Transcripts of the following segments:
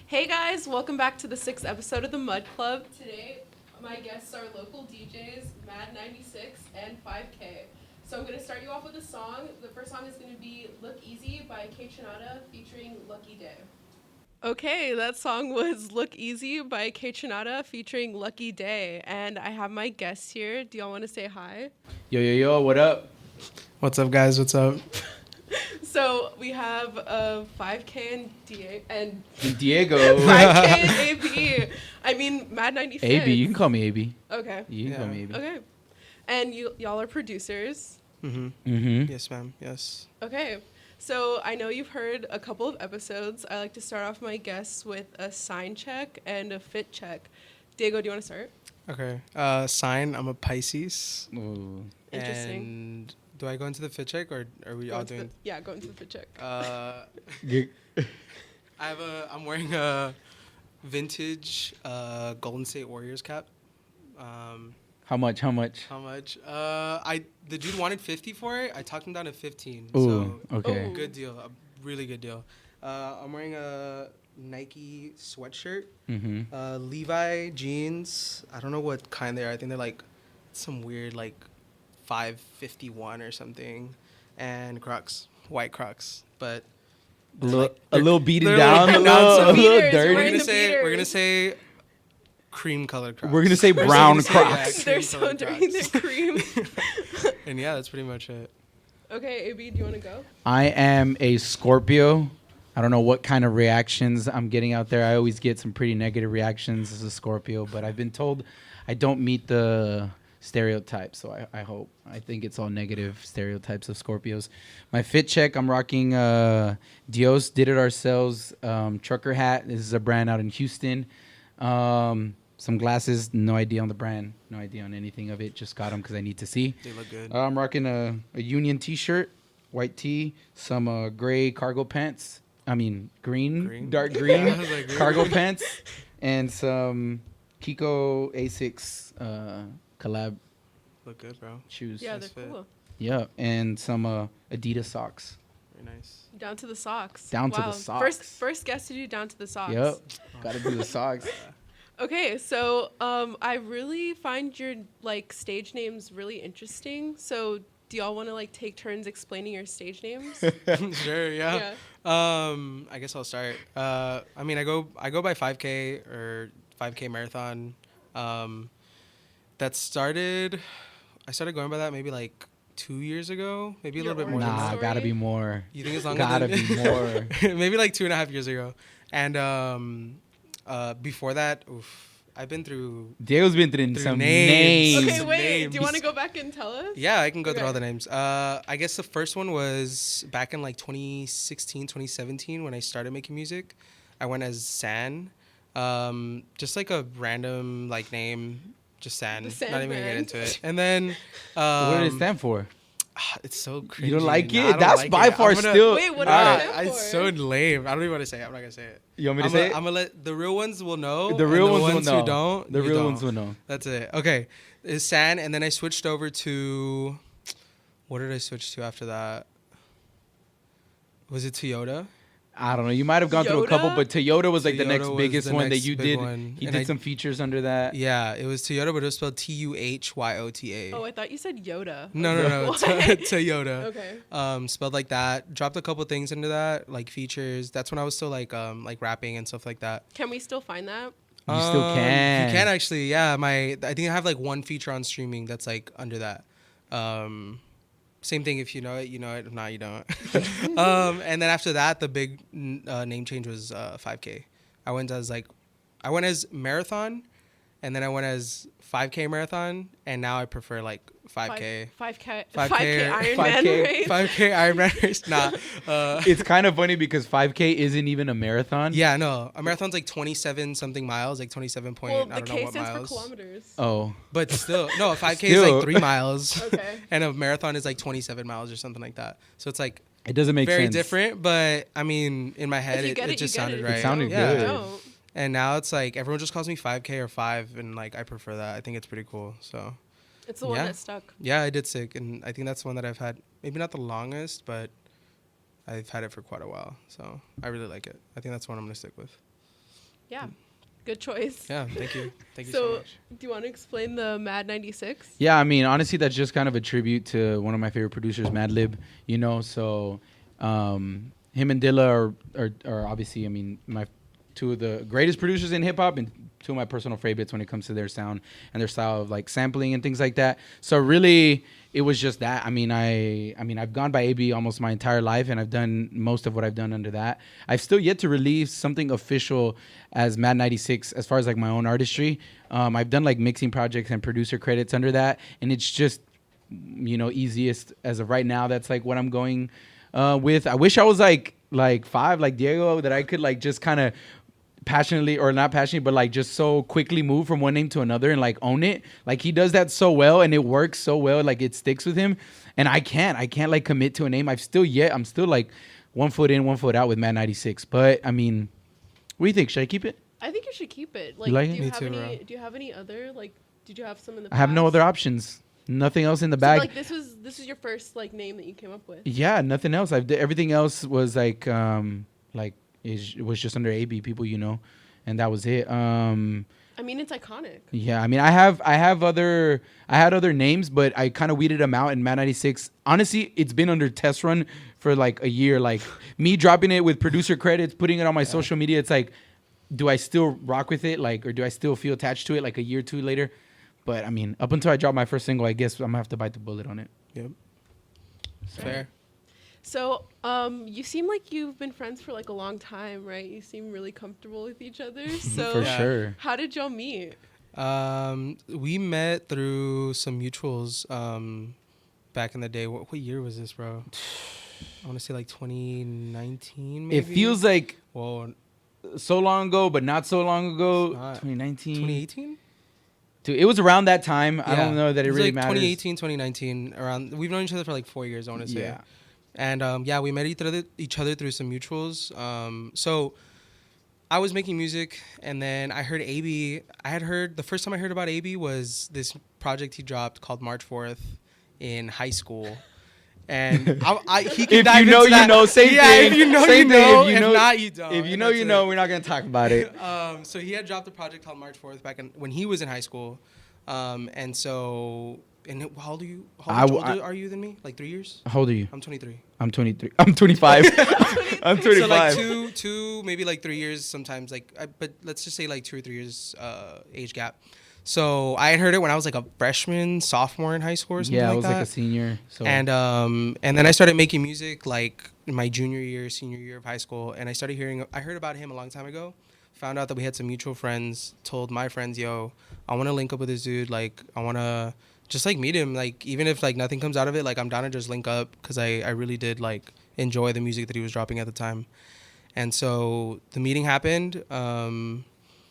Hey guys, welcome back to the 6th episode of the Mud Club. Today, my guests are local DJs, Mad 96 and 5K. So I'm going to start you off with a song. The first song is going to be Look Easy by Kate Chinada featuring Lucky Day. Okay, that song was Look Easy by Kate Chinada featuring Lucky Day. And I have my guests here. Do y'all want to say hi? Yo, what up? What's up, guys? What's up? So we have 5K and Diego. 5K and AB. I mean, Mad 96. AB, you can call me AB. Okay. You can call me AB. Okay. And y'all are producers. Yes, ma'am. Yes. Okay. So I know you've heard a couple of episodes. I like to start off my guests with a sign check and a fit check. Diego, do you want to start? Okay. Sign. I'm a Pisces. Ooh. Interesting. And do I go into the fit check, or are we all doing? Go into the fit check. I'm wearing a vintage Golden State Warriors cap. How much? How much? The dude wanted 50 for it. I talked him down to 15. Ooh, so okay. good deal. A really good deal. I'm wearing a Nike sweatshirt. Levi jeans. I don't know what kind they are. I think they're like some weird like 551 or something. And Crocs, white Crocs, but A little beaten they're down, like a not little so- dirty. we're gonna say cream colored Crocs. We're gonna say brown Crocs. They're so dirty. They're cream. And yeah, that's pretty much it. Okay, AB, do you want to go? I am a Scorpio. I don't know what kind of reactions I'm getting out there. I always get some pretty negative reactions as a Scorpio, but I've been told I don't meet the stereotypes, so I hope. I think it's all negative stereotypes of Scorpios. My fit check, I'm rocking Dios Did It Ourselves trucker hat. This is a brand out in Houston. Some glasses, no idea on the brand, no idea on anything of it. Just got them because I need to see. They look good. I'm rocking a Union t-shirt, white tee, some gray cargo pants. I mean, green? Dark green I was like, cargo pants, and some Kiko Asics collab Look good, bro. shoes. Yeah, Nice they're fit. cool. Yeah, and some Adidas socks. Very nice. Down to the socks. Down to the socks. First guest to do down to the socks. Yep, gotta do the socks. Okay, so I really find your like stage names really interesting. So do y'all want to like take turns explaining your stage names? Sure, yeah. I guess I'll start. I mean, I go by 5K or 5K marathon. I started going by that maybe like 2 years ago, maybe a Your little bit more than Nah, that. gotta be more. You think it's longer? Gotta than be more. Maybe like 2.5 years ago. And before that, I've been through. Diego's been through some names. names. Okay, wait. names. Do you want to go back and tell us? Yeah, I can go through Okay. all the names. I guess the first one was back in like 2016, 2017 when I started making music. I went as San. Just like a random like name, just San. The San Not even gonna get brand. into it. And then What did it stand for? it's so cringy. You don't like Nah, I it? don't That's like by it. far I'm gonna- still. Wait, what Alright. does it stand It's for? so lame. I don't even want to say it. I'm not gonna say it. You want me to say it? I'm gonna let the real ones will know. The and real ones will ones know. who don't. The you real don't. ones will know. That's it. Okay, it's San, and then I switched over to. What did I switch to after that? Was it Toyota? I don't know. You might have gone through a couple, Yoda? but Toyota was like the Toyota next was biggest the one that next you big did. one. He And did I- some features under that. Yeah, it was Toyota, but it was spelled Tuyota. Oh, I thought you said Yoda. No. What? Toyota. Okay. Spelled like that. Dropped a couple things into that, like features. That's when I was still like rapping and stuff like that. Can we still find that? You still can. You can actually, yeah. I think I have like one feature on streaming that's like under that. Same thing. If you know it, you know it. If not, you don't. And then after that, the big name change was 5K. I went as marathon, and then I went as 5K marathon, and now I prefer like 5K. 5K 5K Iron Man 5K race. 5K Ironman race. Nah. It's kind of funny because 5K isn't even a marathon. Yeah, no. A marathon's like 27 something miles, like 27 point. Well, I the don't know K what stands miles. for kilometers. Oh. But still, no. A 5K is Still. like 3 miles. Okay. And a marathon is like 27 miles or something like that. So it's like It doesn't make very sense. different, but I mean, in my head, you it get it, just you get sounded it. right. If you sounded don't, good. you don't. And now it's like everyone just calls me 5K or 5, and like I prefer that. I think it's pretty cool. So It's the one Yeah. that stuck. yeah, I did sick, and I think that's the one that I've had maybe not the longest, but I've had it for quite a while. So I really like it. I think that's one I'm gonna stick with. Yeah, good choice. Yeah, thank you. Thank you so So, much. do you want to explain the Mad 96? Yeah, I mean, honestly, that's just kind of a tribute to one of my favorite producers, Madlib. You know, so him and Dilla are obviously, I mean, my two of the greatest producers in hip hop and two of my personal favorites when it comes to their sound and their style of like sampling and things like that. So really, it was just that. I mean, I've gone by AB almost my entire life, and I've done most of what I've done under that. I've still yet to release something official as Mad 96 as far as like my own artistry. I've done like mixing projects and producer credits under that, and it's just, you know, easiest as of right now. That's like what I'm going with. I wish I was like five, like Diego, that I could like just kind of passionately, or not passionately, but like just so quickly move from one name to another and like own it. Like he does that so well, and it works so well, like it sticks with him. And I can't like commit to a name. I'm still like 1 foot in, 1 foot out with Mad 96. But I mean, what do you think? Should I keep it? I think you should keep it. You like do it? you Me have too, any? bro. Do you have any other like? Did you have some in the I past? have no other options. Nothing else in the So, bag. like this was your first like name that you came up with. Yeah, nothing else. Everything else was like it was just under AB people, you know, and that was it. I mean, it's iconic. Yeah, I mean, I had other names, but I kind of weeded them out in Mad 96. Honestly, it's been under test run for like a year. Like me dropping it with producer credits, putting it on my social media. It's like, do I still rock with it? Like, or do I still feel attached to it like a year or two later? But I mean, up until I drop my first single, I guess I'm gonna have to bite the bullet on it. Yep. Fair. So, you seem like you've been friends for like a long time, right? You seem really comfortable with each other. So, For Yeah. sure. how did y'all meet? We met through some mutuals back in the day. What year was this, bro? I want to say like 2019, maybe. It feels like well, so long ago, but not so long ago. It's not. 2019. 2018. Dude, it was around that time. I don't know that it was really like matters. 2018, 2019. Around, we've known each other for like 4 years, I want to say. Yeah. And yeah, we met each other through some mutuals. So I was making music, and then I heard AB. I had heard the first time I heard about AB was this project he dropped called March 4th in high school. And he can If dive you know, into you that. know. Same yeah, thing. if you know, Same you thing. know. If you If know, not, you don't. If you And know, that's you it. know. We're not gonna talk about it. So he had dropped a project called March 4th back when he was in high school. And so, how old are you? How much older are you than me? Like 3 years? How old are you? I'm 23. I'm 23. I'm 25. I'm 25. So like two, maybe like 3 years sometimes. But let's just say like 2 or 3 years age gap. So I had heard it when I was like a freshman, sophomore in high school or something Yeah, I like was that. like a senior. So And then I started making music like in my junior year, senior year of high school, and I heard about him a long time ago. Found out that we had some mutual friends. Told my friends, "Yo, I want to link up with this dude. Like, I want to just like meet him. Like, even if like nothing comes out of it, like I'm down to just link up because I really did like enjoy the music that he was dropping at the time." And so the meeting happened.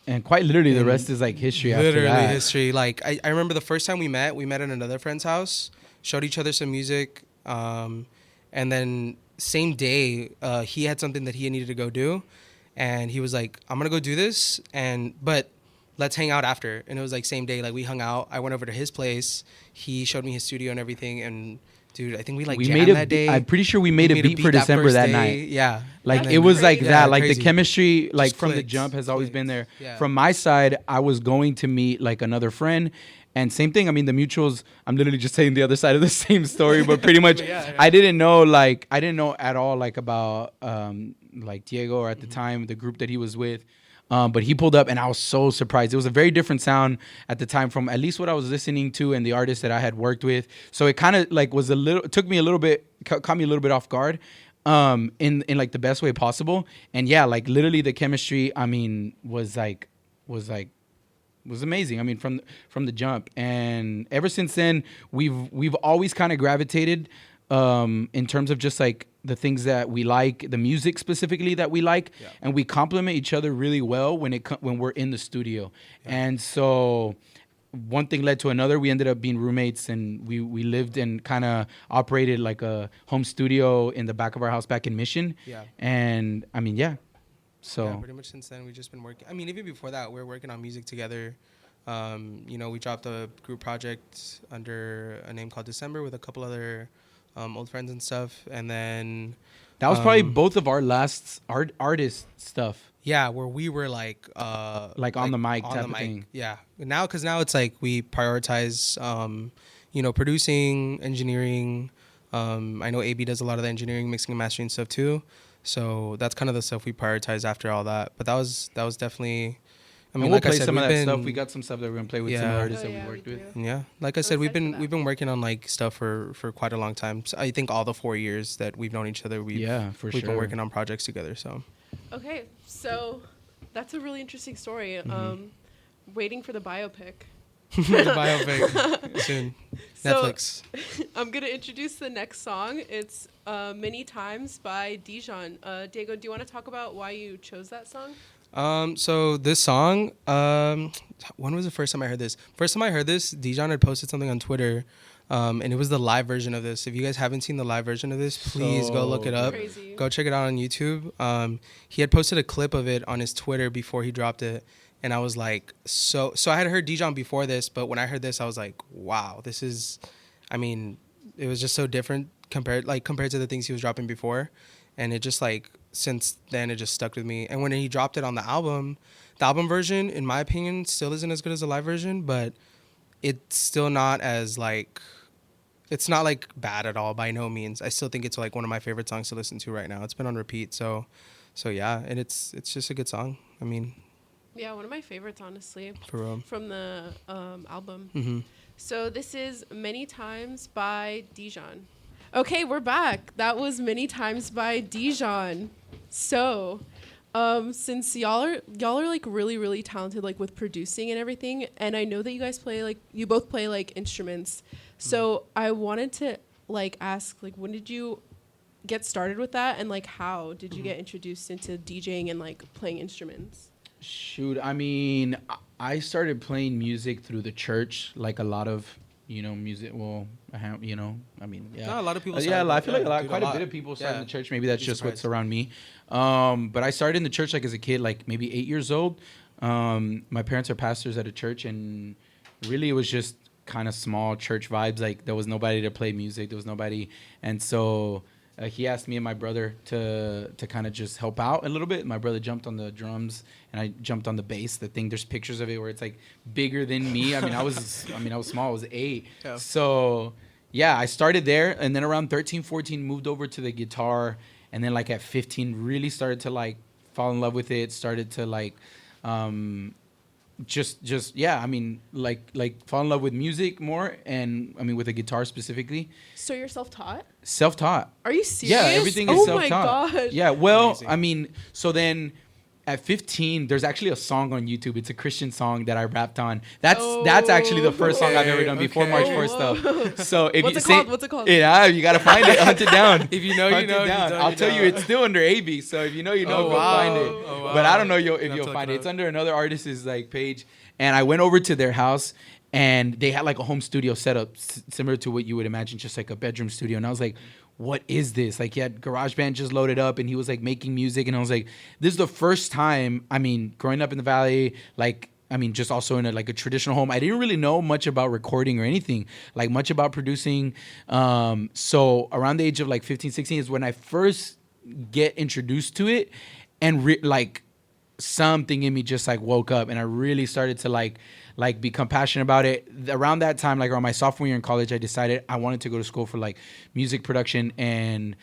and quite literally, the rest is like history. Literally after that. history. Like I remember the first time we met at another friend's house, showed each other some music, and then same day he had something that he needed to go do, and he was like, "I'm gonna go do this, but let's hang out after." And it was like same day, like we hung out. I went over to his place. He showed me his studio and everything, and dude, I think we We jammed made a that day. I'm pretty sure we made a beat for December first that day. night. Yeah, Like That's it was like crazy. that. Yeah, Like crazy. the chemistry, like from the clicked, jump, has always been there. Yeah. From my side, I was going to meet like another friend, and same thing. I mean, the mutuals. I'm literally just saying the other side of the same story, but pretty much, Yeah. I didn't know at all like about like Diego, or at the time the group that he was with. But he pulled up, and I was so surprised. It was a very different sound at the time from at least what I was listening to and the artists that I had worked with. So it kind of like was caught me a little bit off guard, in like the best way possible. And yeah, like literally the chemistry, I mean, was amazing. I mean, from the jump, and ever since then, we've always kind of gravitated, in terms of just like the things that we like, the music specifically that we like, Yeah. and we complement each other really well when we're in the studio. Yeah. And so one thing led to another. We ended up being roommates, and we lived and kind of operated like a home studio in the back of our house back in Mission. Yeah. And I mean, yeah. So Yeah, pretty much since then we've just been working. I mean, even before that, we were working on music together. We dropped a group project under a name called December with a couple other old friends and stuff. And then That was probably both of our last artist stuff. yeah, where we were like On the mic type of thing. Yeah, because now it's like we prioritize producing, engineering. I know AB does a lot of the engineering, mixing and mastering stuff too. So that's kind of the stuff we prioritize after all that. But that was definitely. I mean, we'll like play I said, some of we've that been, stuff. We got some stuff that we're gonna play with some artists that we worked with. Yeah, like I said, we've been working on like stuff for quite a long time. So I think all the 4 years that we've known each other, we've been working on projects together. So. Okay, so that's a really interesting story. Waiting for the biopic. The biopic soon. Netflix. So, I'm gonna introduce the next song. It's "Many Times" by Dijon. Diego, do you want to talk about why you chose that song? So this song, when was the first time I heard this? First time I heard this, Dijon had posted something on Twitter, and it was the live version of this. If you guys haven't seen the live version of this, please go look it up. Crazy. Go check it out on YouTube. He had posted a clip of it on his Twitter before he dropped it. And I was like, so I had heard Dijon before this, but when I heard this, I was like, wow, this is, I mean, it was just so different compared to the things he was dropping before. And it just like, since then, it just stuck with me. And when he dropped it on the album version, in my opinion, still isn't as good as the live version, but it's still not as like, it's not like bad at all by no means. I still think it's like one of my favorite songs to listen to right now. It's been on repeat. So yeah, and it's just a good song. I mean, yeah, one of my favorites, honestly, for real. From the album. Mm-hmm. So this is "Many Times" by Dijon. Okay, we're back. That was "Many Times" by Dijon. So, since y'all are like really, really talented, like with producing and everything, and I know that you both play like instruments. So I wanted to like ask, like, when did you get started with that, and like how did you get introduced into DJing and like playing instruments? Shoot, I mean, I started playing music through the church, like a lot of, music. Well, I mean, yeah. No, a lot of people. Yeah, I feel like quite a bit of people start in the church. Maybe that's just what's around me. But I started in the church like as a kid, like maybe 8 years old. My parents are pastors at a church, and really it was just kind of small church vibes. Like there was nobody to play music. There was nobody, and so. He asked me and my brother to kind of just help out a little bit. My brother jumped on the drums and I jumped on the bass. The thing, there's pictures of it where it's like bigger than me. I mean, I was small. I was 8. Yeah. So yeah, I started there, and then around 13, 14 moved over to the guitar, and then like at 15 really started to like fall in love with it. Started to like I mean, like fall in love with music more, and I mean with the guitar specifically. So you're self-taught? Self-taught. Are you serious? Yeah, everything is self-taught. Oh my gosh. Yeah, well, Amazing. I mean, so then at 15, there's actually a song on YouTube. It's a Christian song that I rapped on. That's actually the first song I've ever done before March 4th stuff. So if What's it called? Yeah, you gotta find it, hunt it down. If you know, Hunt you know. it down. I'll tell you, it's still under AB. So if you know, go find it. Oh, wow. But I don't know if you'll find it. It's under another artist's like page. And I went over to their house, and they had like a home studio set up similar to what you would imagine, just like a bedroom studio. And I was like, what is this? Like, he had GarageBand just loaded up, and he was like making music. And I was like, this is the first time, I mean, growing up in the Valley, like, I mean, just also in a traditional home, I didn't really know much about recording or anything, like much about producing. So around the age of like 15, 16 is when I first get introduced to it, and something in me just like woke up, and I really started to like become passionate about it. Around that time, like around my sophomore year in college, I decided I wanted to go to school for like music production. And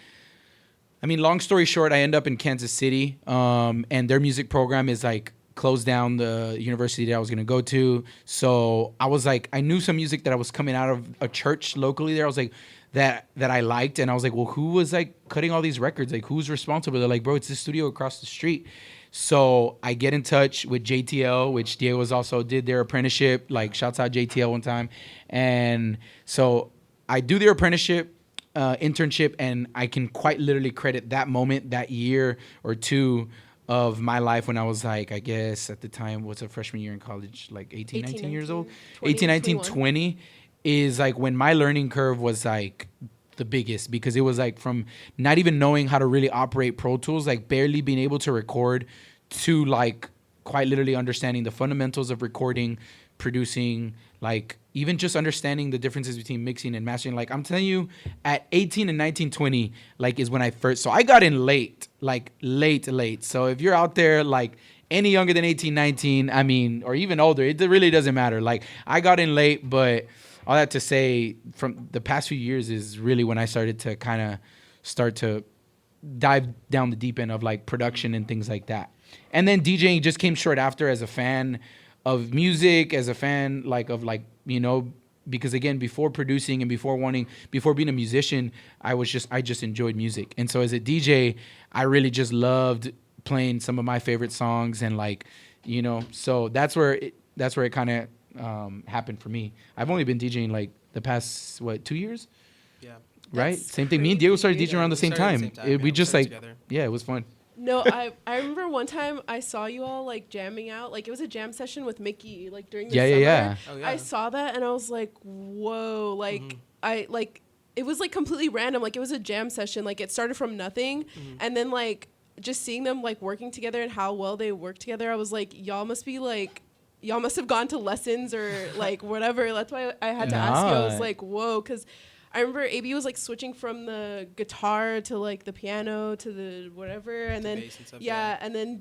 I mean, long story short, I end up in Kansas City, and their music program is like closed down, the university that I was going to go to. So I was like, I knew some music that I was coming out of a church locally there. I was like, that I liked. And I was like, well, who was like cutting all these records? Like, who's responsible? They're like, bro, it's this studio across the street. So I get in touch with JTL, which Diego also did their apprenticeship. Like, shouts out JTL one time. And so I do their apprenticeship, internship, and I can quite literally credit that moment, that year or two of my life when I was like, I guess at the time, what's a freshman year in college, like 18, 19 years old? 18, 19, 20 is like when my learning curve was like the biggest, because it was like from not even knowing how to really operate Pro Tools, like barely being able to record, to like quite literally understanding the fundamentals of recording, producing, like even just understanding the differences between mixing and mastering. Like, I'm telling you, at 18 and 19, 20, like, is when I first. So I got in late, like, late. So if you're out there, like, any younger than 18, 19, I mean, or even older, it really doesn't matter. Like, I got in late, but all that to say, from the past few years is really when I started to kind of start to dive down the deep end of, like, production and things like that. And then DJing just came short after as a fan of music, as a fan, like, of, like, you know, because again, before producing and before being a musician, I just enjoyed music. And so as a DJ, I really just loved playing some of my favorite songs, and, like, you know, so that's where it kind of happened for me. I've only been DJing like the past 2 years? Yeah. Right? That's Same thing. Me and Diego started crazy. DJing around the same time. We just like, together. yeah, it was fun. No, I remember one time I saw you all like jamming out. Like it was a jam session with Mickey, like during the summer. Yeah. Oh, yeah. I saw that and I was like, whoa, like I like it was like completely random. Like it was a jam session. Like it started from nothing, and then like just seeing them like working together and how well they work together, I was like, y'all must have gone to lessons or like whatever. That's why I had to ask you. I was like, whoa, because I remember AB was like switching from the guitar to like the piano to the whatever, and then bass and stuff, and then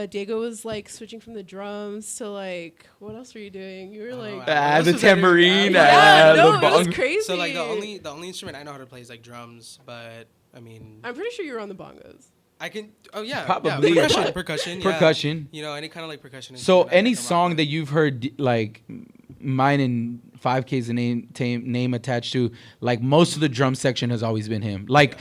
Diego was like switching from the drums to like what else were you doing? You were like The tambourine. yeah, the no, it was bong. crazy. So like the only instrument I know how to play is like drums, but I mean I'm pretty sure you were on the bongos. I can. Oh yeah, Probably. yeah, percussion. Yeah. Percussion. You know, any kind of like percussion. So instrument I any can rock song with. that you've heard, like mine and 5K's name attached to, like most of the drum section has always been him. Like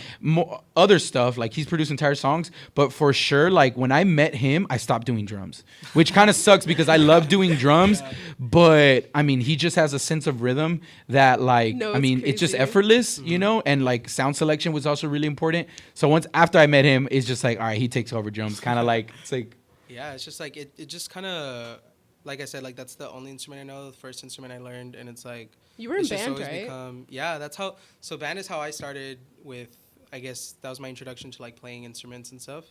other stuff, like he's produced entire songs, but for sure, like when I met him, I stopped doing drums, which kind of sucks because I love doing drums, but I mean, he just has a sense of rhythm that like, No, I mean, it's just crazy. effortless, you know, and like sound selection was also really important. So once after I met him, it's just like, all right, he takes over drums, kind of like, it's like, Yeah, it's just like it just kind of, like I said, like that's the only instrument I know, the first instrument I learned, and it's like You were in it's just band, always right? Yeah, that's how. So band is how I started with. I guess that was my introduction to like playing instruments and stuff.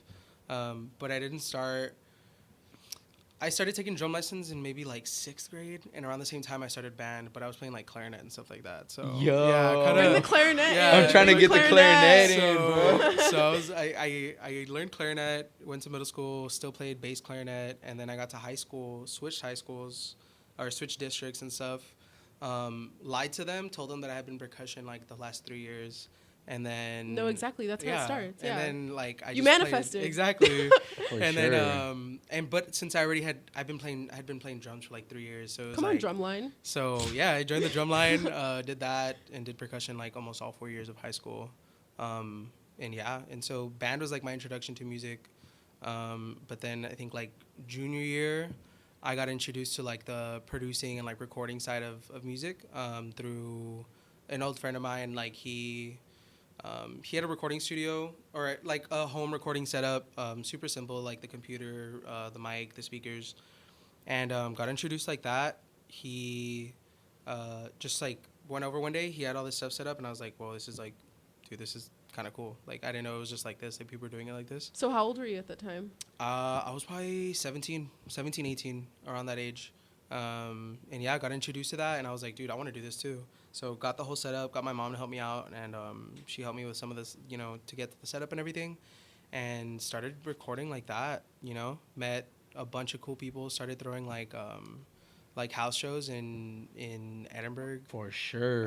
But I didn't start. I started taking drum lessons in maybe like 6th grade, and around the same time I started band. But I was playing like clarinet and stuff like that. So Yo. yeah, Bring kinda, the clarinet. Yeah, in. I'm trying to Bring get the clarinet in. So I learned clarinet, went to middle school, still played bass clarinet, and then I got to high school, switched high schools, or switched districts and stuff. Lied to them, told them that I had been percussion like the last 3 years, and then No, exactly. That's how it starts. Yeah. And then like I You just manifested. played, exactly. For and sure. then but since I had been playing drums for like 3 years, so it was Come on, like, drumline. So yeah, I joined the drum line, did that, and did percussion like almost all 4 years of high school. And so band was like my introduction to music. But then I think like junior year, I got introduced to like the producing and like recording side of music through an old friend of mine. Like he had a recording studio or like a home recording setup, super simple, like the computer, the mic, the speakers, and got introduced like that. He just like went over one day. He had all this stuff set up, and I was like, "Well, this is like, dude, this is kind of cool." Like I didn't know it was just like this. Like people were doing it like this. So how old were you at that time? I was probably 17, 18, around that age. And yeah, I got introduced to that, and I was like, dude, I want to do this too. So got the whole setup, got my mom to help me out, and she helped me with some of this, you know, to get the setup and everything, and started recording like that, you know, met a bunch of cool people, started throwing like house shows in Edinburgh. For sure.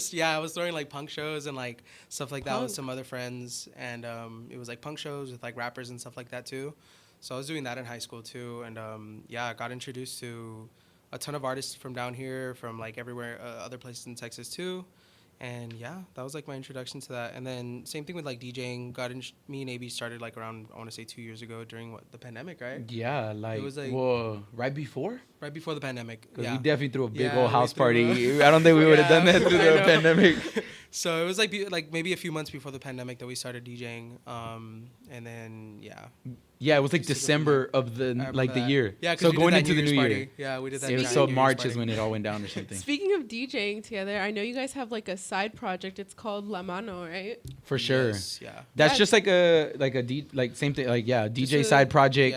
Yeah, I was throwing like punk shows and like stuff like that with Punk. some other friends, and it was like punk shows with like rappers and stuff like that too. So I was doing that in high school too, and yeah, I got introduced to a ton of artists from down here, from like everywhere, other places in Texas too. And yeah, that was like my introduction to that. And then same thing with like DJing. Me and AB started like around, I want to say 2 years ago during the pandemic, right? Yeah, like, It was like- whoa, right before? Right before the pandemic. Because Yeah. we definitely threw a big Yeah, old we house threw party. I don't think we would have Yeah, done that through I the know. pandemic. So it was like maybe a few months before the pandemic that we started DJing. And then yeah. Yeah, it was like Just to go December of I the remember like the that. year. Yeah, 'cause so we did going that into New the Year's new party. year. Yeah, we did that. It was giant so New Year's March party. is when it all went down or something. Speaking of DJing together, I know you guys have like a side project. It's called La Mano, right? For sure. Yes, yeah. That's Yeah. just like a same thing, like DJ Just a- side project.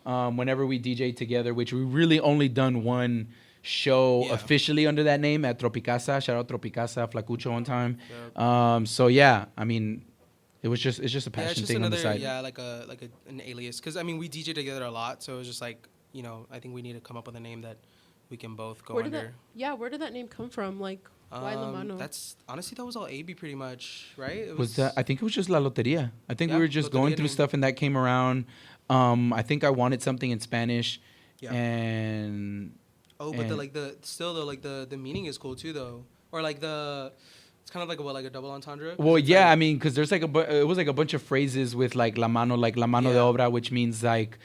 Yeah. Whenever we DJ together, which we really only done one show Yeah. officially under that name at Tropicasa. Shout out Tropicasa, Flacucho one time. Yep. So yeah, I mean, it's just a Yeah, it's passion just thing on the another side. like an alias. Because I mean, we DJ together a lot, so it was just like I think we need to come up with a name that we can both go Where did under. where did that name come from? Like, why La Mano? That's honestly that was all AB pretty much, right? It Was that? I think it was just La Loteria. I think we Yeah, were just going Loteria through name. stuff and that came around. I think I wanted something in Spanish, Yeah. and Oh, but and- the meaning is cool too though, or like it's kind of like a double entendre. 'Cause well, it's yeah, like- I mean, because there's like it was like a bunch of phrases with like la mano de Yeah. obra, which means like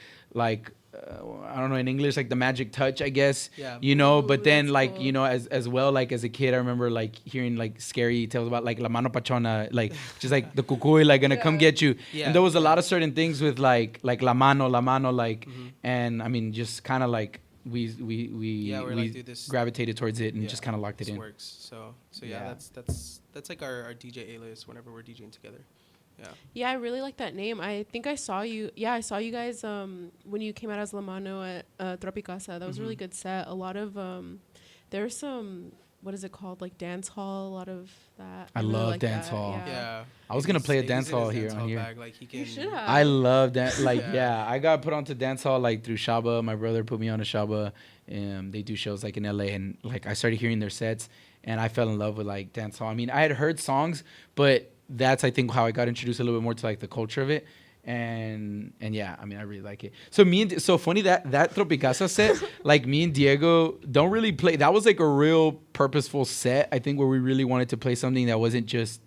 I don't know in English like the magic touch, I guess. Yeah. You know, Ooh, but then that's like cool. as well like as a kid, I remember like hearing like scary tales about like la mano pachona, like just like the cucuy like gonna come Yeah. get you. Yeah, And there was a yeah. lot of certain things with like la mano like, Mhm. and I mean just kind of like we we're like, dude, this gravitated towards it and yeah, just kind of locked it this in. works. So yeah, Yeah. that's like our DJ alias whenever we're DJing together. Yeah. Yeah, I really like that name. I think I saw you. Yeah, I saw you guys when you came out as La Mano at Tropicasa. That was a really Mhm. good set. A lot of there's some, what is it called, like dance hall. A lot of that. I really love like dance that, hall. Yeah. I was gonna play a He's dance in hall his here dance on here. bag, like he can. You should have. I love that. Like, Yeah. yeah, I got put onto dance hall like through Shaba. My brother put me on a Shaba, and they do shows like in LA. And like, I started hearing their sets, and I fell in love with like dance hall. I mean, I had heard songs, but that's I think how I got introduced a little bit more to like the culture of it. And yeah, I mean, I really like it. So so funny that Tropicasa set, like me and Diego don't really play. That was like a real purposeful set. I think where we really wanted to play something that wasn't just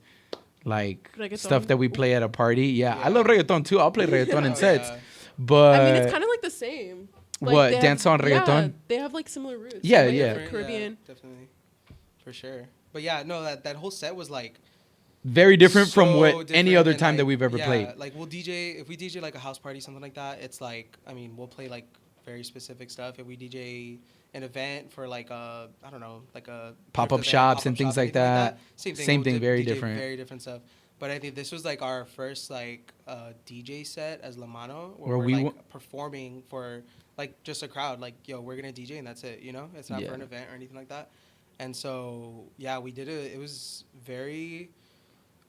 like Reggaeton. stuff that we play at a party. Yeah, I Yeah. love reggaeton too. I'll play reggaeton in Oh, sets. yeah. But I mean, it's kind of like the same. Like, What, they have- dance on Yeah, reggaeton? they have like similar roots. Yeah, like, yeah. the Caribbean. Yeah, definitely, for sure. But yeah, no, that whole set was like very different from so what any different other than, time that like, we've ever yeah, played. Like we'll DJ if we DJ like a house party, something like that. It's like I mean we'll play like very specific stuff. If we DJ an event for like a I don't know like a Pop-up event, shops pop-up and things shop, like anything that. Same thing. Same thing, very DJ different. Very different stuff. But I think this was like our first like DJ set as La Mano, Where we're we like wa- performing for like just a crowd. Like yo, we're gonna DJ and that's it. You know, it's not Yeah. for an event or anything like that. And so yeah, we did it. It was very.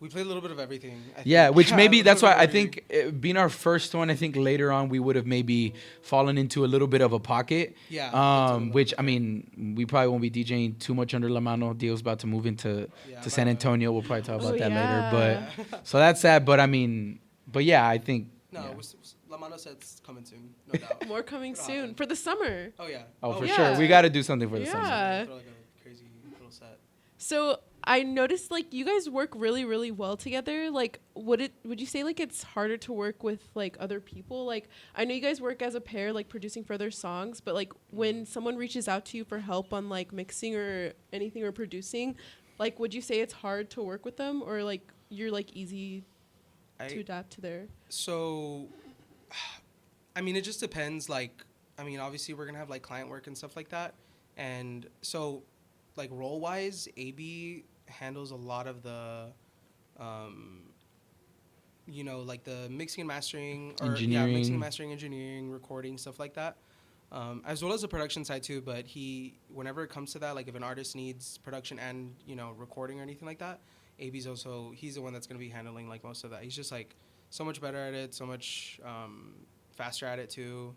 We played a little bit of everything. I Yeah, think. which A maybe little that's bit why of I everything. think being our first one, I think later on we would have maybe fallen into a little bit of a pocket. Yeah, that's a little Which bit. I mean, we probably won't be DJing too much under La Mano. Dio's about to move into Yeah, to San but- Antonio. We'll probably talk about Oh, that yeah. later. But so that's sad. But I mean, but yeah, I think. No, yeah. La Mano set's coming soon, no doubt. More coming It'll soon happen. for the summer. Oh yeah. Oh, for yeah. sure. We got to do something for the summer. Yeah. Throw like a crazy little set. So I noticed like you guys work really, really well together. Like, would you say like it's harder to work with like other people? Like, I know you guys work as a pair, like producing for other songs, but like when someone reaches out to you for help on like mixing or anything or producing, like would you say it's hard to work with them or like you're like easy to adapt to their? So, I mean, it just depends. Like, I mean, obviously we're gonna have like client work and stuff like that, and so, like role wise, AB handles a lot of the, like the mixing and mastering, or yeah, mixing Engineering. and mastering, engineering, recording, stuff like that. As well as the production side too, but whenever it comes to that, like if an artist needs production and recording or anything like that, he's the one that's gonna be handling like most of that. He's just like so much better at it, so much faster at it too,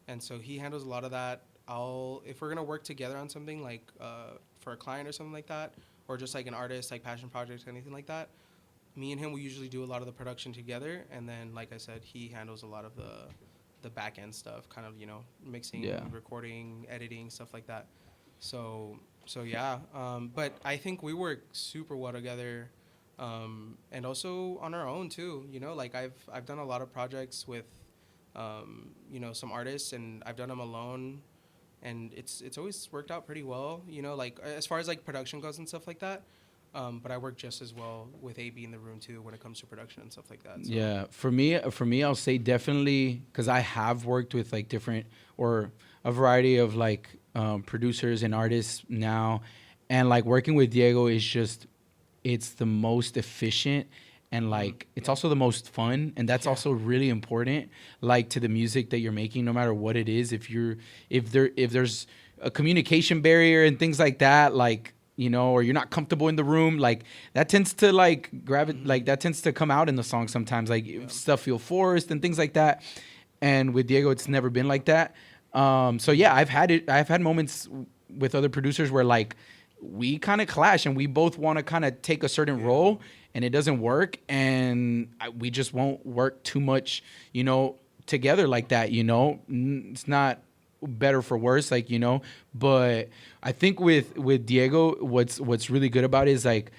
and so he handles a lot of that. If we're gonna work together on something like for a client or something like that, or just like an artist like passion project, anything like that, me and him we usually do a lot of the production together, and then like I said, he handles a lot of the back end stuff, kind of mixing, Yeah. recording, editing, stuff like that. So yeah, but I think we work super well together, and also on our own too. Like I've done a lot of projects with, some artists, and I've done them alone, and it's always worked out pretty well. Like as far as like production goes and stuff like that. But I work just as well with AB in the room too when it comes to production and stuff like that. So. Yeah, for me, I'll say definitely because I have worked with like different or a variety of like producers and artists now, and like working with Diego is just it's the most efficient and like it's also the most fun, and that's also really important, like to the music that you're making, no matter what it is. If there's a communication barrier and things like that, like, you know, or you're not comfortable in the room, like that tends to like like that tends to come out in the song sometimes, like stuff feel forced and things like that. And with Diego, it's never been like that. So yeah, I've had moments with other producers where like we kind of clash and we both want to kind of take a certain role and it doesn't work, and we just won't work too much, you know, together like that, you know. It's not better for worse, like, you know. But I think with Diego, what's really good about it is like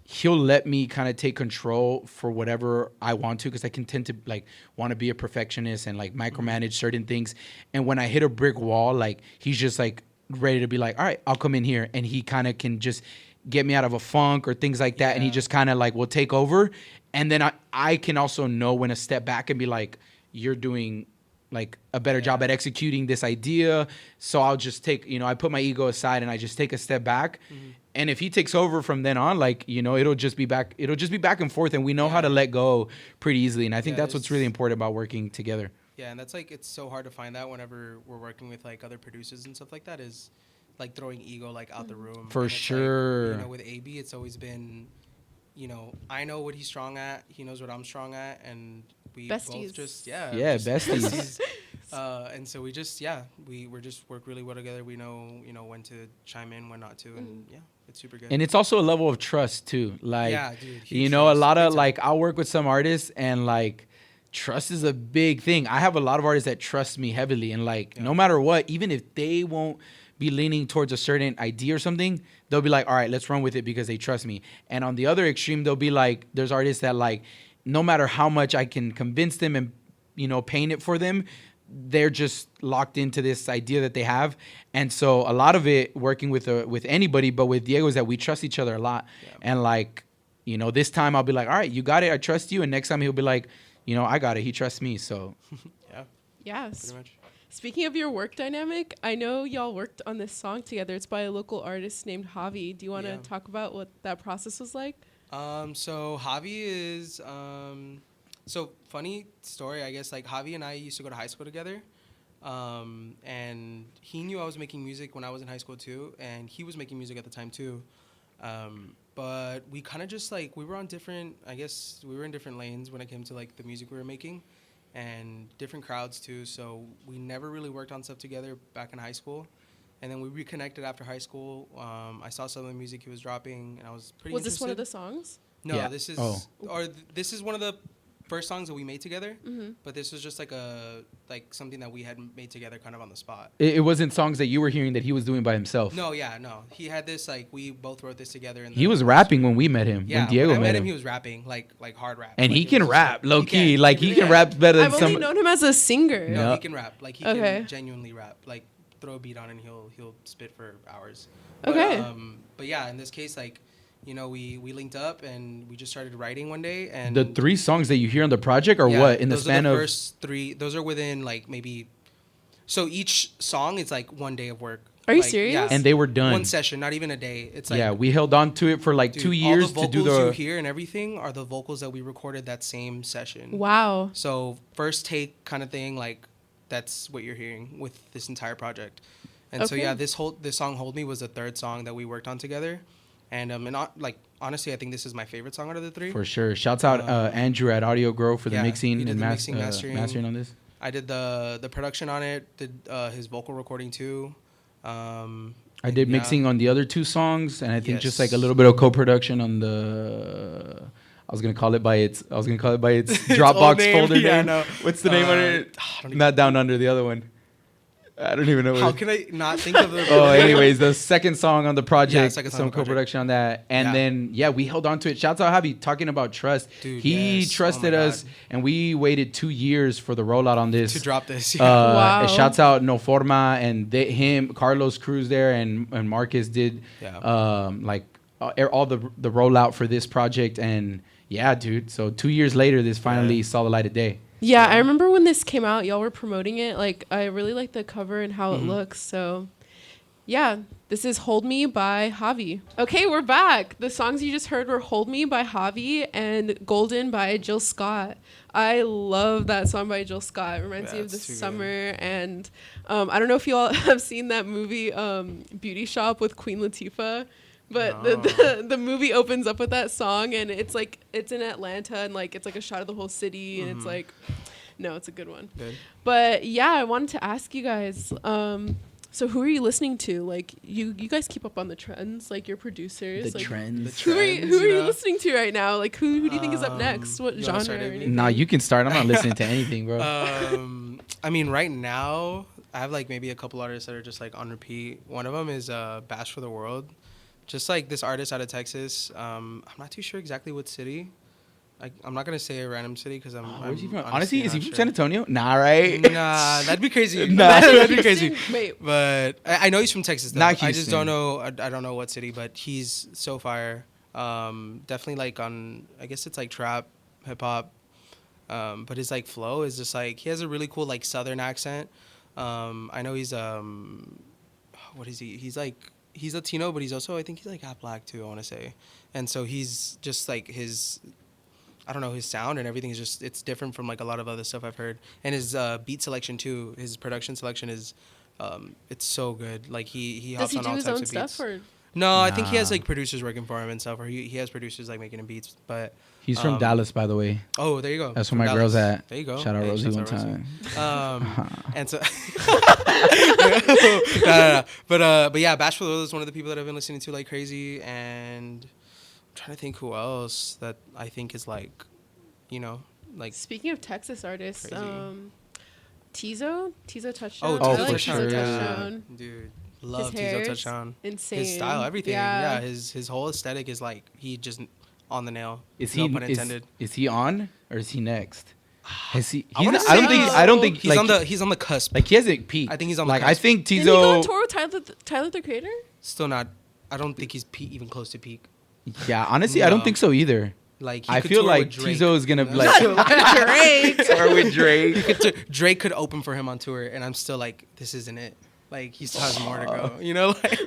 he'll let me kind of take control for whatever I want to, because I can tend to like want to be a perfectionist and like micromanage certain things. And when I hit a brick wall, like he's just like ready to be like, all right, I'll come in here, and he kind of can just get me out of a funk or things like that. And he just kind of like will take over, and then I can also know when to step back and be like, you're doing like a better job at executing this idea. So I'll just take, you know, I put my ego aside and I just take a step back. And if he takes over from then on, like, you know, it'll just be back and forth, and we know how to let go pretty easily. And I think that's what's really important about working together. Yeah, and that's like, it's so hard to find that whenever we're working with like other producers and stuff like that, is like throwing ego like out the room. For sure. Like, you know, with AB, it's always been, you know, I know what he's strong at, he knows what I'm strong at, and we both just besties. And so we just we just work really well together. We know, you know, when to chime in, when not to, and it's super good. And it's also a level of trust too. Like, dude, you know, a lot of like, I'll work with some artists and like trust is a big thing. I have a lot of artists that trust me heavily, and like no matter what, even if they won't be leaning towards a certain idea or something, they'll be like, all right, let's run with it because they trust me. And on the other extreme, they'll be like, there's artists that like, no matter how much I can convince them and, you know, paint it for them, they're just locked into this idea that they have. And so a lot of it working with anybody, but with Diego, is that we trust each other a lot. And like, you know, this time I'll be like, all right, you got it, I trust you. And next time he'll be like, you know, I got it, he trusts me. So yes. Pretty much. Speaking of your work dynamic, I know y'all worked on this song together. It's by a local artist named Javi. Do you want to talk about what that process was like? So Javi is, so funny story, I guess, like Javi and I used to go to high school together. And he knew I was making music when I was in high school too, and he was making music at the time too. But we kind of just like, we were in different lanes when it came to like the music we were making, and different crowds too. So we never really worked on stuff together back in high school. And then we reconnected after high school. I saw some of the music he was dropping, and I was pretty interested. Was this one of the songs? No, this is this is one of the first songs that we made together. But this was just like something that we had made together kind of on the spot. It wasn't songs that you were hearing that he was doing by himself. No. He had this, like, we both wrote this together. He was rapping when we met him. Yeah, when Diego when I met him, him, he was rapping like hard rap. And like, he can rap, low key. Like he can rap better than I've only known him as a singer. No, he can rap. Like, he Okay. can genuinely rap. Like, throw a beat on and he'll spit for hours. Okay. But yeah, in this case, like, you know, we linked up and we just started writing one day. And the 3 songs that you hear on the project are what in the span of first 3? Those are within like maybe. So each song is like one day of work. Are you like, serious? Yeah, and they were done. One session, not even a day. It's like we held on to it for like 2 years all the to do vocals the. you hear and everything are the vocals that we recorded that same session. Wow. So first take kind of thing, like that's what you're hearing with this entire project. And so yeah, this song "Hold Me" was the 3rd song that we worked on together. And like honestly, I think this is my favorite song out of the 3. For sure. Shouts out Andrew at Audio Grow for the mixing and mastering on this. I did the production on it. Did his vocal recording too. I did mixing on the other 2 songs, and I think just like a little bit of co-production on the. I was gonna call it by its Dropbox folder name. No. What's the name of it? Not Down Under, the other one. I don't even know. How can I not think of the? Anyways, the second song on the project, some co-production on that, and then we held on to it. Shouts out Javi, talking about trust. Dude, he trusted us, and we waited 2 years for the rollout on this to drop this. Wow. Shouts out No Forma and Carlos Cruz there, and Marcus did all the rollout for this project, and dude. So 2 years later, this finally saw the light of day. Yeah, I remember when this came out, y'all were promoting it. Like, I really like the cover and how it looks. So, Yeah, this is Hold Me by Javi. Okay, we're back. The songs you just heard were Hold Me by Javi and Golden by Jill Scott. I love that song by Jill Scott. It reminds me of the summer. And I don't know if you all have seen that movie, Beauty Shop with Queen Latifah. But the movie opens up with that song, and it's like it's in Atlanta, and like it's like a shot of the whole city, and it's like, no, it's a good one. Good. But yeah, I wanted to ask you guys. So who are you listening to? Like you guys keep up on the trends, like your producers. The like, trends. Who are you listening to right now? Like who do you think is up next? What genre? Or anything? Nah, you can start. I'm not listening to anything, bro. I mean, right now I have like maybe a couple artists that are just like on repeat. One of them is Bash for the World. Just like this artist out of Texas. I'm not too sure exactly what city. I'm not gonna say a random city because Where's he from? Honestly, honestly is he not from sure. San Antonio? Nah, right? Nah, that'd be crazy. Nah. That'd be crazy. Wait. But I know he's from Texas. Though. Not I just Houston. don't know. I don't know what city, but he's so fire. Definitely like on. I guess it's like trap, hip hop. But his like flow is just like he has a really cool like Southern accent. I know he's what is he? He's Latino, but he's also, I think he's like half black too, I want to say. And so he's just like his sound and everything is just, it's different from like a lot of other stuff I've heard. And his beat selection too, his production selection is, it's so good. Like he Does hops he on do all his types own of stuff beats. or? No, I think he has Nah. like producers working for him and stuff, or he has producers like making him beats. But He's from Dallas, by the way. oh, there you go. That's From where my Dallas. girl's at. There you go. Shout out Hey, Rosie shouts one out Rosie. time. And so, no. But yeah, Bash for the World is one of the people that I've been listening to like crazy, and I'm trying to think who else that I think is like, like. Speaking of Texas artists, Crazy. Tizo Touchdown. Oh, I for like sure, Tizo yeah. Touchdown. Dude, love His Tizo hair's Touchdown. Insane. His style, everything. Yeah. Yeah, his whole aesthetic is like he just on the nail. Is no he pun intended. is he on or is he next? Has he? I He's wanna not, I don't say think. so. I don't think He's on the cusp. like he hasn't peaked. I think he's on the like I cusp. think Didn't he go on Tizo. tour with Tyler the Creator? Still not. I don't think he's even close to peak. Yeah, honestly, I don't No. think so either. Like he I could feel tour like with Drake. Tizo is gonna You know? like Drake. tour with Drake. Drake could open for him on tour, and I'm still like, this isn't it. Like he still has more to go. You know, like.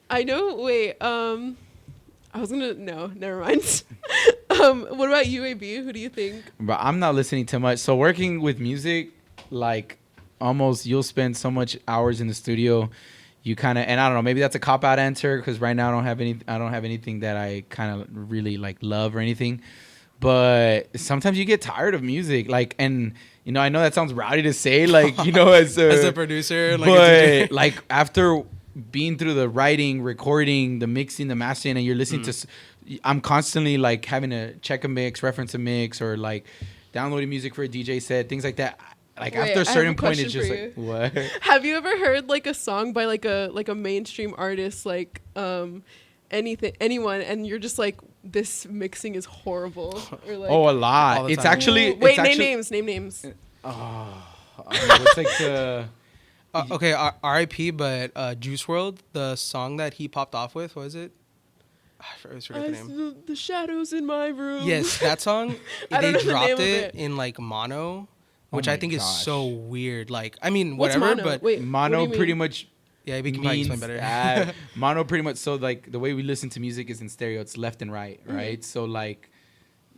I know. Wait. I was gonna. No, never mind. What about UAB? Who do you think? But I'm not listening to much. So working with music, like almost you'll spend so much hours in the studio. You kind of, and I don't know, maybe that's a cop out answer because right now I don't have anything that I kind of really like love or anything. But sometimes you get tired of music, like, and I know that sounds rowdy to say, like, as As a producer, like a but DJ. like after being through the writing, recording, the mixing, the mastering, and you're listening to, I'm constantly like having to check a mix, reference a mix, or like downloading music for a DJ set, things like that. Like Wait, after I a have certain a point, it's question just for like what? Have you ever heard like a song by like a mainstream artist, like anyone, and you're just like, this mixing is horrible, or like, Oh, a all lot. the It's time. actually. wait, it's name actually, names. What's like the? Okay, R.I.P. But Juice World, the song that he popped off with, what was it? I forget the name. The shadows in my room. Yes, that song. I They don't know the dropped name of it it. in like mono, Oh which my I think is gosh. so weird. Like, I mean, What's whatever, mono? but Wait, what do Mono you pretty mean? much yeah, we can probably explain means better. mono pretty much, so like the way we listen to music is in stereo. It's left and right, right? So like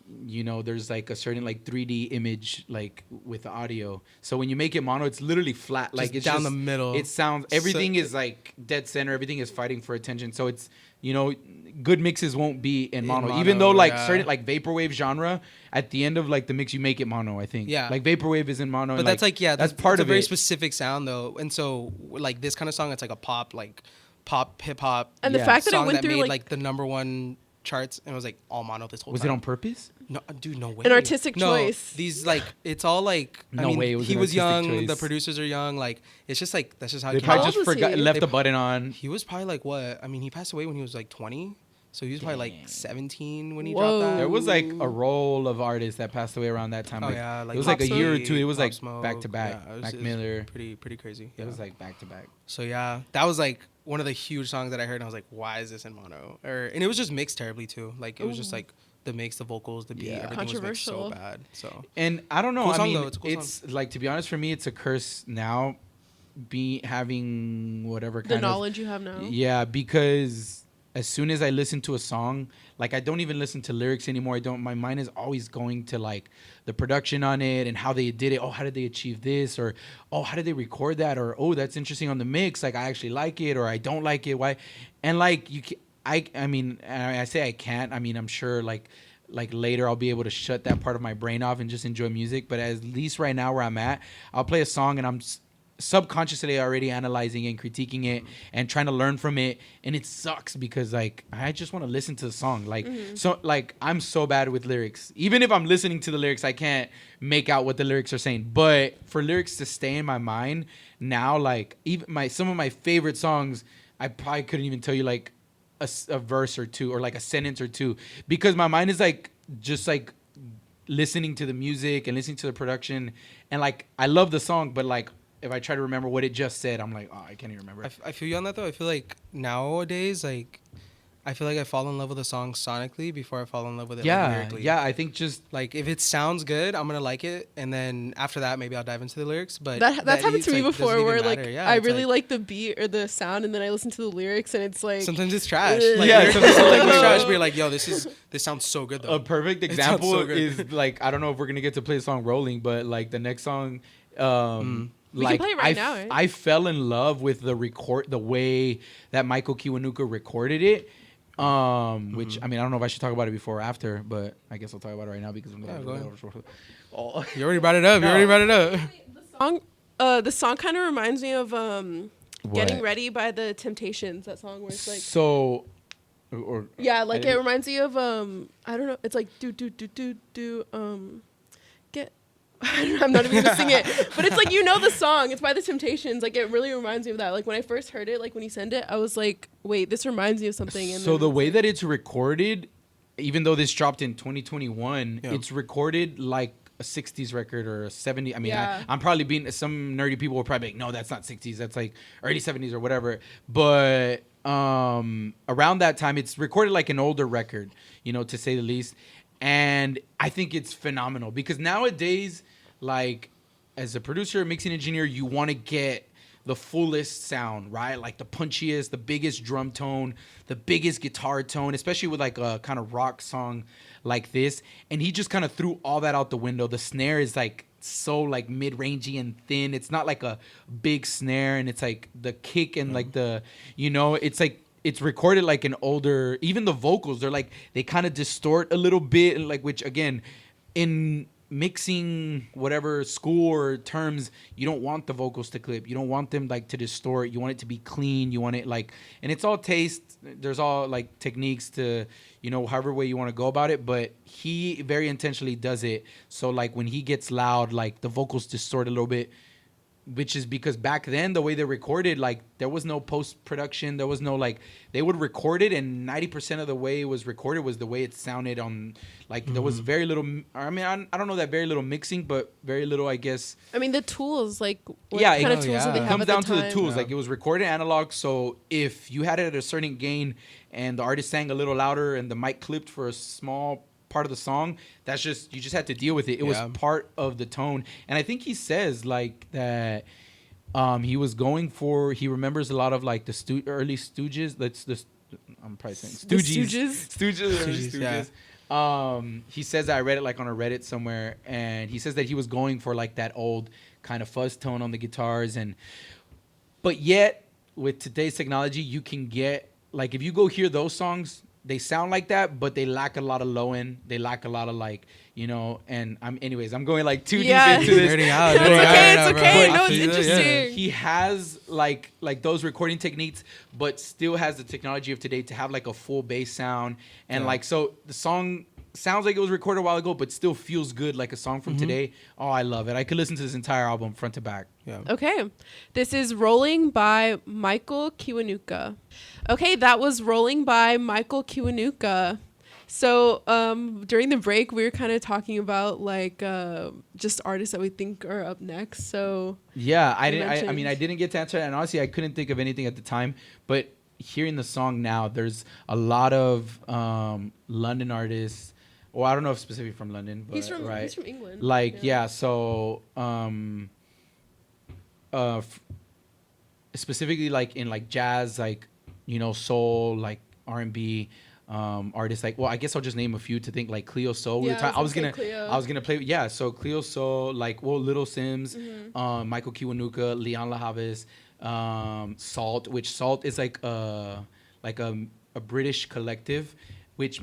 there's like a certain like 3D image like with the audio. So when you make it mono, it's literally flat, like it's down just, the middle. It sounds, everything is like dead center. Everything is fighting for attention. So it's good mixes won't be in mono, even mono, though like yeah. certain like vaporwave genre at the end of like the mix you make it mono. I think Yeah. like vaporwave is in mono. But and, that's like, yeah, that's part a of very it. specific sound though. And so like this kind of song, it's like a pop hip hop And the Yeah. fact that it song went that through made like, like the #1 charts and it was like all mono this whole Was time. it on purpose? No, dude, no way. An artistic no, choice. These like it's all like I No mean, way it was he an was artistic young. The choice. producers are young. Like it's just like that's just how They it came probably How out. old just was forgot he? left the button on. He was probably like what? I mean, he passed away when he was like 20. So he was probably Dang. like 17 when he Whoa. dropped that. There was like a roll of artists that passed away around that time. Oh Like, yeah, like it was like a Pop year or Smoke, two. It was Pop like Smoke. back to back. Yeah, it was- Mac it was Miller. pretty crazy. It was like back to back. So yeah, that was like one of the huge songs that I heard, and I was like, "Why is this in mono?" And it was just mixed terribly too. Like it was just Ooh. like the mix, the vocals, the beat, Yeah. everything was mixed so Controversial. bad. So And I don't know. Cool I song, mean, though. It's a cool it's like, to be honest, for me, it's a curse now having whatever kind The of knowledge you have now. Yeah, because as soon as I listen to a song, like I don't even listen to lyrics anymore. I don't. My mind is always going to like the production on it and how they did it. Oh, how did they achieve this? Or oh, how did they record that? Or oh, that's interesting on the mix. Like I actually like it, or I don't like it. Why? And like I mean, I say I can't. I mean, I'm sure like later I'll be able to shut that part of my brain off and just enjoy music. But at least right now where I'm at, I'll play a song and I'm subconsciously already analyzing it and critiquing it and trying to learn from it, and it sucks because like I just want to listen to the song. Like so like I'm so bad with lyrics. Even if I'm listening to the lyrics, I can't make out what the lyrics are saying. But for lyrics to stay in my mind now, like even some of my favorite songs, I probably couldn't even tell you like a verse or two or like a sentence or two, because my mind is like just like listening to the music and listening to the production, and like I love the song, but like if I try to remember what it just said, I'm like, oh, I can't even remember. I feel you on that though. I feel like nowadays, like, I feel like I fall in love with a song sonically before I fall in love with it like, lyrically. Yeah, I think just Like if it sounds good, I'm gonna like it, and then after that, maybe I'll dive into the lyrics. But That's happened to me before, where like Yeah, I really like the beat or the sound, and then I listen to the lyrics, and it's like sometimes it's trash. Like, Yeah, sometimes it's like sometimes- trash. But you're like, yo, this sounds so good though. a perfect sounds example so good. is like I don't know if we're gonna get to play the song "Rolling," but like the next song, We like can play it right now, right? I fell in love with the way that Michael Kiwanuka recorded it. Which I mean I don't know if I should talk about it before or after, but I guess I'll talk about it right now because I'm gonna go ahead. Oh. You already brought it up. You already brought it up. the song kind of reminds me of Getting What? Ready by the Temptations. That song where it's like So, or yeah, like I it didn't- reminds me of I don't know. It's like do get. I'm not even gonna sing it, but it's like the song. It's by the Temptations. Like it really reminds me of that. Like when I first heard it, like when he sent it, I was like, wait, this reminds me of something. And So then the it's way like- that it's recorded, even though this dropped in 2021, Yeah. it's recorded like a 60s record or a 70. I mean, Yeah. I'm probably being some nerdy people will probably be like, no, that's not 60s. That's like early 70s or whatever. But around that time, it's recorded like an older record, to say the least. And I think it's phenomenal because nowadays, like as a producer, mixing engineer, you want to get the fullest sound, right? Like the punchiest, the biggest drum tone, the biggest guitar tone, especially with like a kind of rock song like this. And he just kind of threw all that out the window. The snare is like so like mid-rangey and thin. It's not like a big snare, and it's like the kick and like the, it's like it's recorded like an older, even the vocals, they're like, they kind of distort a little bit, and like, which again, in mixing whatever school or terms, you don't want the vocals to clip. You don't want them like to distort. You want it to be clean. You want it like, and it's all taste. There's all like techniques to, however way you want to go about it. But he very intentionally does it. So like when he gets loud, like the vocals distort a little bit, which is because back then the way they recorded, like there was no post-production. There was no like, they would record it and 90% of the way it was recorded was the way it sounded on, like there was very little, I mean, I don't know that very little mixing, but very little, I guess. I mean the tools, like what Yeah, kind it of tools do they It have comes at down the to the time? tools. Yeah. Like it was recorded analog, so if you had it at a certain gain and the artist sang a little louder and the mic clipped for a small part of the song, you just had to deal with it. It was part of the tone. And I think he says like that he was going for, he remembers a lot of like the early Stooges. I'm probably saying The Stooges. Stooges? Early Stooges, Stooges. He says that I read it like on a Reddit somewhere, and he says that he was going for like that old kind of fuzz tone on the guitars, but yet with today's technology, you can get like if you go hear those songs, they sound like that, but they lack a lot of low end. They lack a lot of like, and I'm going like too deep into this. Nerding out, It's nerding out okay, right it's now, okay. bro. No, I it's feel you, interesting. He has like those recording techniques, but still has the technology of today to have like a full bass sound. And like, so the song sounds like it was recorded a while ago, but still feels good like a song from today. Oh, I love it. I could listen to this entire album front to back. Yeah. Okay. This is Rolling by Michael Kiwanuka. Okay, that was Rolling by Michael Kiwanuka. So during the break, we were kind of talking about like just artists that we think are up next. So Yeah, I mentioned- mean, I didn't get to answer that, and honestly, I couldn't think of anything at the time. But hearing the song now, there's a lot of London artists. Well, I don't know if specifically from London, but he's from right, England. like yeah. So specifically like in like jazz, like soul, like R&B artists. Like, well, I guess I'll just name a few to think. Like Cleo Soul. Yeah, I was gonna Cleo. play. Yeah, so Cleo Soul, like Little Sims, Michael Kiwanuka, Leon Lajaves, Salt. Which Salt is like a British collective, which.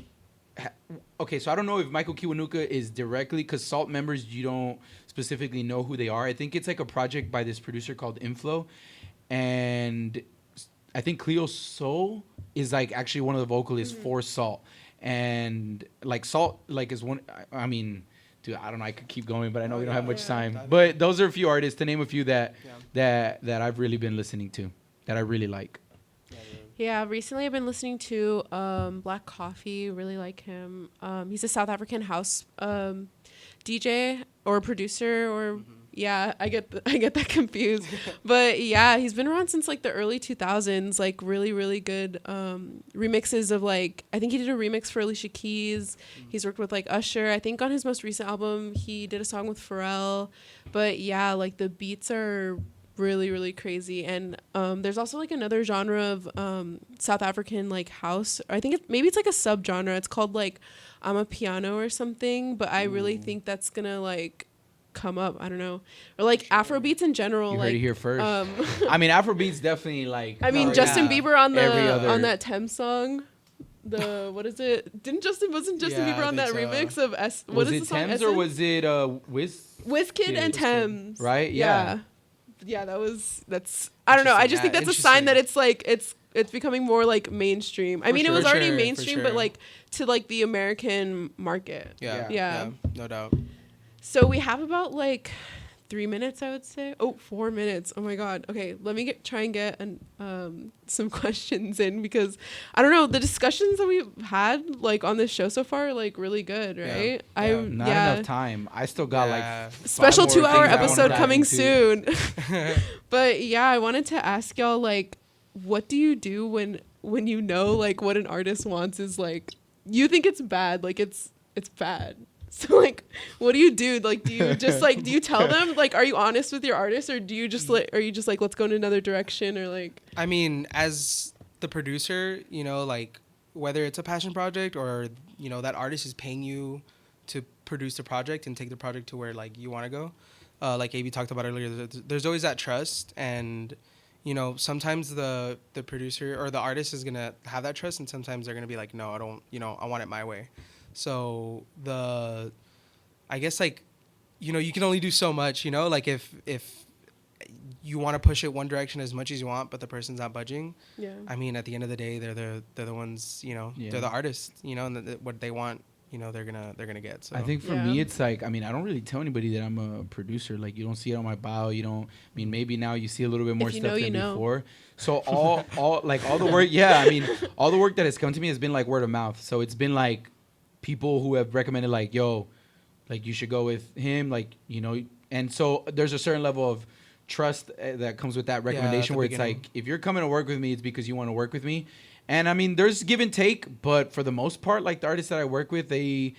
Okay, so I don't know if Michael Kiwanuka is directly, because Salt members, you don't specifically know who they are. I think it's like a project by this producer called Inflow, and I think Cleo Soul is like actually one of the vocalists for Salt, and like Salt like is one. I mean, dude, I don't know. I could keep going, but I know we don't have much time. But those are a few artists, to name a few that I've really been listening to, that I really like. Yeah, recently I've been listening to Black Coffee. Really like him. He's a South African house DJ or producer, or yeah, I get that confused. But yeah, he's been around since like the early 2000s. Like really, really good remixes of like, I think he did a remix for Alicia Keys. He's worked with like Usher. I think on his most recent album he did a song with Pharrell. But yeah, like the beats are really, really crazy. And there's also like another genre of South African like house. I think maybe it's like a subgenre. It's called like Amapiano or something, but I really think that's gonna like come up. I don't know. Or like Afrobeats in general. You like, heard it here first. I mean, Afrobeats definitely like. I mean, Justin Bieber on that Thames song. What is it? Wasn't Justin Bieber on that remix of Was it Thames or was it Wizkid and Thames? Right? Yeah. Yeah, that's I don't know. I just think that's a sign that it's like it's becoming more like mainstream. I mean, it was already mainstream, but like to like the American market. Yeah, no doubt. So we have about like 3 minutes, I would say. 4 minutes. Oh my god. Okay, let me try and get some questions in, because I don't know, the discussions that we've had like on this show so far are like really good, right? Not enough time. I still got like special 2-hour episode coming soon. But yeah, I wanted to ask y'all, like, what do you do when you know like what an artist wants is like, you think it's bad, like it's bad. So like, what do you do? Like, do you just like, do you tell them, like, are you honest with your artist, or do you just like, are you just like, let's go in another direction, or like? I mean, as the producer, like whether it's a passion project or, that artist is paying you to produce the project and take the project to where like you want to go. Like AB talked about earlier, there's always that trust, and, sometimes the producer or the artist is going to have that trust, and sometimes they're going to be like, no, I don't, I want it my way. So I guess like, you can only do so much, like if you want to push it one direction as much as you want, but the person's not budging. Yeah. I mean, at the end of the day, they're the ones, they're the artists, and what they want, they're gonna get. So I think for me, it's like, I mean, I don't really tell anybody that I'm a producer. Like, you don't see it on my bio. You don't. I mean, maybe now you see a little bit more stuff than before. So all the work. Yeah, I mean, all the work that has come to me has been like word of mouth. So it's been like people who have recommended, like, yo, like you should go with him, like, and so there's a certain level of trust that comes with that recommendation, where it's like, if you're coming to work with me, it's because you want to work with me. And I mean, there's give and take, but for the most part, like the artists that I work with, they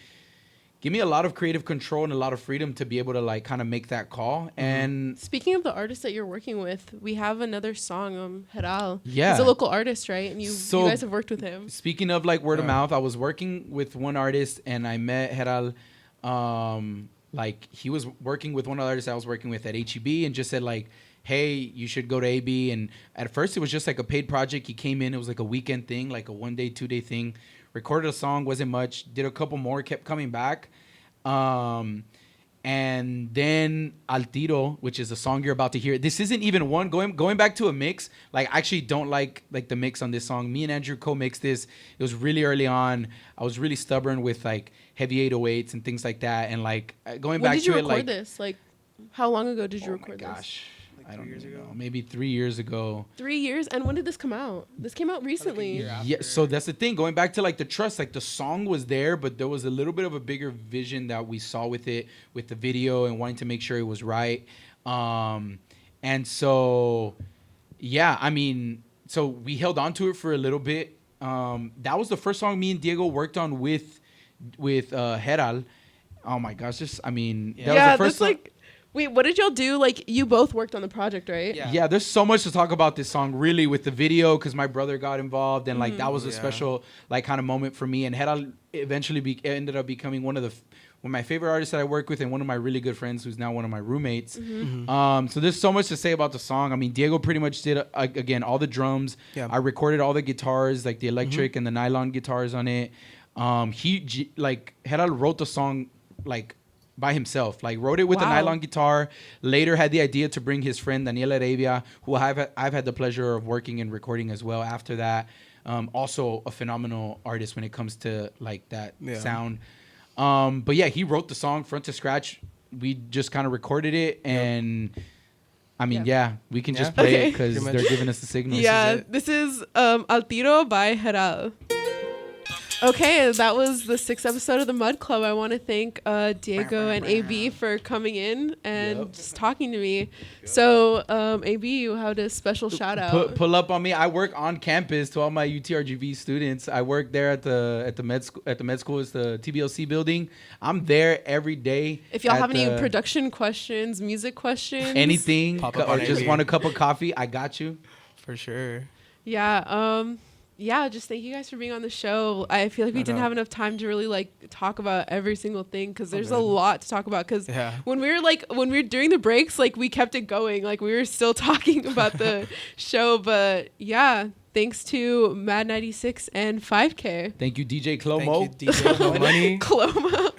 give me a lot of creative control and a lot of freedom to be able to like kind of make that call. And speaking of the artists that you're working with, we have another song, Heral. Yeah. He's a local artist, right? And you guys have worked with him. Speaking of like word of mouth, I was working with one artist and I met Heral. Like he was working with one of the artists I was working with at HEB, and just said like, hey, you should go to AB. And at first it was just like a paid project. He came in, it was like a weekend thing, like a 1-day, 2-day thing. Recorded a song, wasn't much. Did a couple more, kept coming back. And then Al Tiro, which is the song you're about to hear. This isn't even one. Going back to a mix, like I actually don't like the mix on this song. Me and Andrew co-mixed this. It was really early on. I was really stubborn with like heavy 808s and things like that. And like going back to it, like... When did you record this? Like, how long ago did you record this? Gosh. I don't know. Maybe 3 years ago. 3 years? And when did this come out? This came out recently. Like yeah, so that's the thing. Going back to like the trust, like the song was there, but there was a little bit of a bigger vision that we saw with it, with the video, and wanting to make sure it was right. And so, yeah, I mean, so we held on to it for a little bit. That was the first song me and Diego worked on with Heral. Oh my gosh, just, I mean, that was the first song. Like, Wait, what did y'all do? Like, you both worked on the project, right? Yeah, there's so much to talk about this song, really, with the video, because my brother got involved, and like that was a special like kind of moment for me. And Hera eventually ended up becoming one of my favorite artists that I work with, and one of my really good friends, who's now one of my roommates. So there's so much to say about the song. I mean, Diego pretty much did again all the drums. Yeah. I recorded all the guitars, like the electric and the nylon guitars on it. Hera wrote the song like by himself, like wrote it with a nylon guitar. Later had the idea to bring his friend Daniel Arabia, who I've had the pleasure of working and recording as well after that. Also a phenomenal artist when it comes to like that sound. But yeah, he wrote the song front to scratch. We just kind of recorded it, and I mean, we can just play it because they're giving us the signal. Yeah, this is Al Tiro by Hera. Okay, that was the 6th episode of the Mud Club. I want to thank Diego and AB for coming in and just talking to me. So, AB, you had a special shout out. Pull up on me. I work on campus to all my UTRGV students. I work there at the med school. At the med school is the TBLC building. I'm there every day. If y'all have any production questions, music questions, anything, or just want a cup of coffee, I got you. For sure. Yeah, just thank you guys for being on the show. I feel like we didn't have enough time to really like talk about every single thing because there's a lot to talk about. Because when we were doing the breaks, like we kept it going, like we were still talking about the show. But yeah, thanks to Mad 96 and 5K. Thank you, DJ Clomo. Thank you, DJ Clomo. Clomo.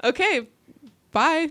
Okay, bye.